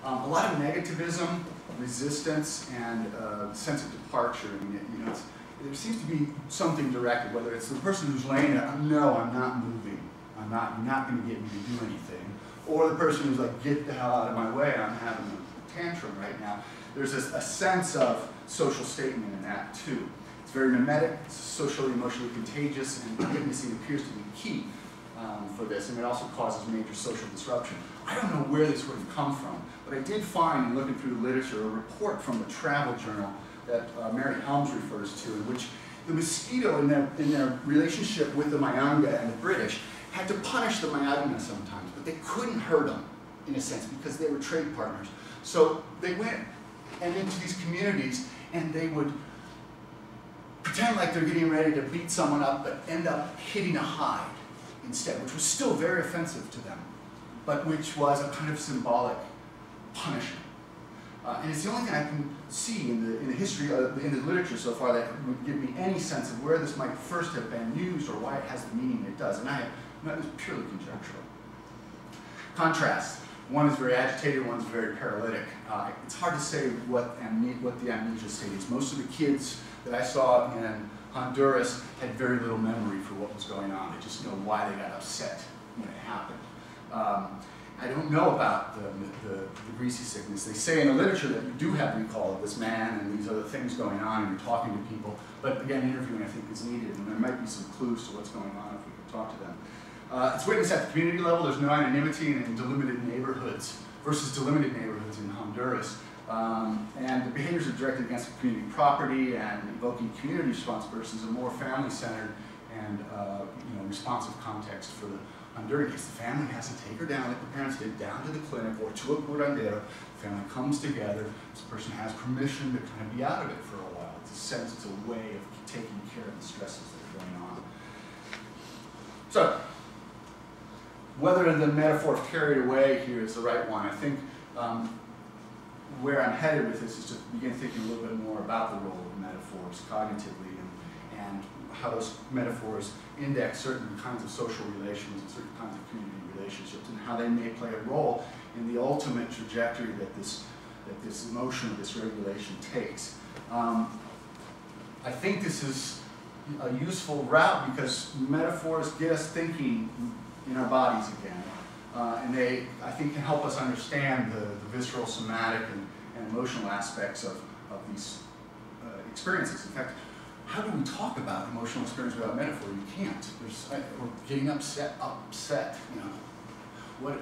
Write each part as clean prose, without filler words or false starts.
A lot of negativism, resistance, and sense of departure. I mean, you know, there seems to be something directed, whether it's the person who's laying there, no, I'm not moving. You're not going to get me to do anything. Or the person who's like, get the hell out of my way, I'm having a tantrum right now. There's a sense of social statement in that too. It's very mimetic, it's socially, emotionally contagious, and witnessing appears to be key for this, and it also causes major social disruption. I don't know where this would have come from, but I did find, in looking through the literature, a report from the travel journal that Mary Helms refers to, in which the mosquito in their relationship with the Mayanga and the British had to punish the Mayanga sometimes, but they couldn't hurt them, in a sense, because they were trade partners. So they went and into these communities, and they would pretend like they're getting ready to beat someone up, but end up hitting a hide instead, which was still very offensive to them, but which was a kind of symbolic punishment. And it's the only thing I can see in the history, in the literature so far, that would give me any sense of where this might first have been used or why it has the meaning it does. And that was purely conjectural. Contrast. One is very agitated, one's very paralytic. It's hard to say what the amnesia state is. Most of the kids that I saw in Honduras had very little memory for what was going on. They just know why they got upset when it happened. I don't know about the greasy sickness. They say in the literature that you do have recall of this man and these other things going on, and you're talking to people. But again, interviewing I think is needed, and there might be some clues to what's going on if we could talk to them. It's witnessed at the community level. There's no anonymity in delimited neighborhoods versus delimited neighborhoods in Honduras. And the behaviors are directed against the community property and invoking community response versus a more family-centered and responsive context for the Honduran case. The family has to take her down, like the parents did, down to the clinic or to a curandero. The family comes together. This person has permission to kind of be out of it for a while. It's a sense, it's a way of taking care of the stresses that are going on. So, whether the metaphor of carried away here is the right one, I think where I'm headed with this is to begin thinking a little bit more about the role of metaphors cognitively and how those metaphors index certain kinds of social relations and certain kinds of community relationships, and how they may play a role in the ultimate trajectory that this emotion, this regulation takes. I think this is a useful route because metaphors get us thinking in our bodies again. And they, I think, can help us understand the visceral, somatic, and emotional aspects of these experiences. In fact, how do we talk about emotional experience without metaphor? You can't. We're getting upset, you know.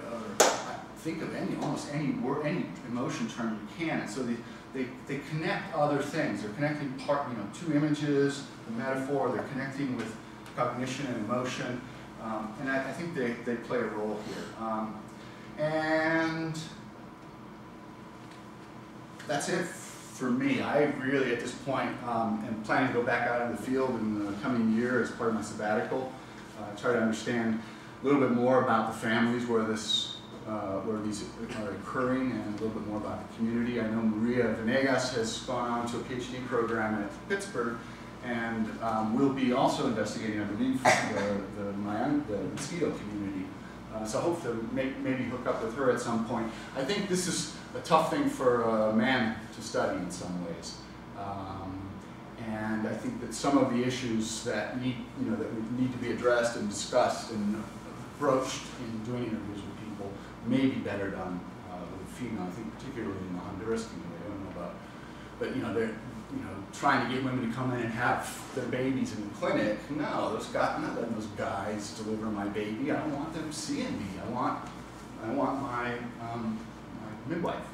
Think of almost any word, any emotion term you can. And so they connect other things. They're connecting two images, the metaphor. They're connecting with cognition and emotion. And I think they play a role here. And that's it for me. I really, at this point, am planning to go back out in the field in the coming year as part of my sabbatical. Try to understand a little bit more about the families where these are occurring, and a little bit more about the community. I know Maria Venegas has gone on to a PhD program at Pittsburgh, and we'll be also investigating, I believe, the mosquito community. So I hope to maybe hook up with her at some point. I think this is a tough thing for a man to study in some ways. And I think that some of the issues that need to be addressed and discussed and broached in doing interviews with people may be better done with a female. I think particularly in the Honduras community, I don't know about, but they're trying to get women to come in and have their babies in the clinic. No, I'm not letting those guys deliver my baby. I don't want them seeing me. I want my midwife.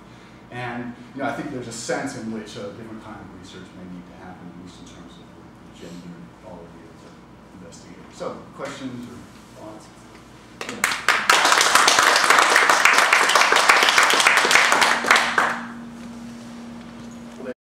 And I think there's a sense in which a different kind of research may need to happen, at least in terms of the gender quality of the investigator. So, questions or thoughts?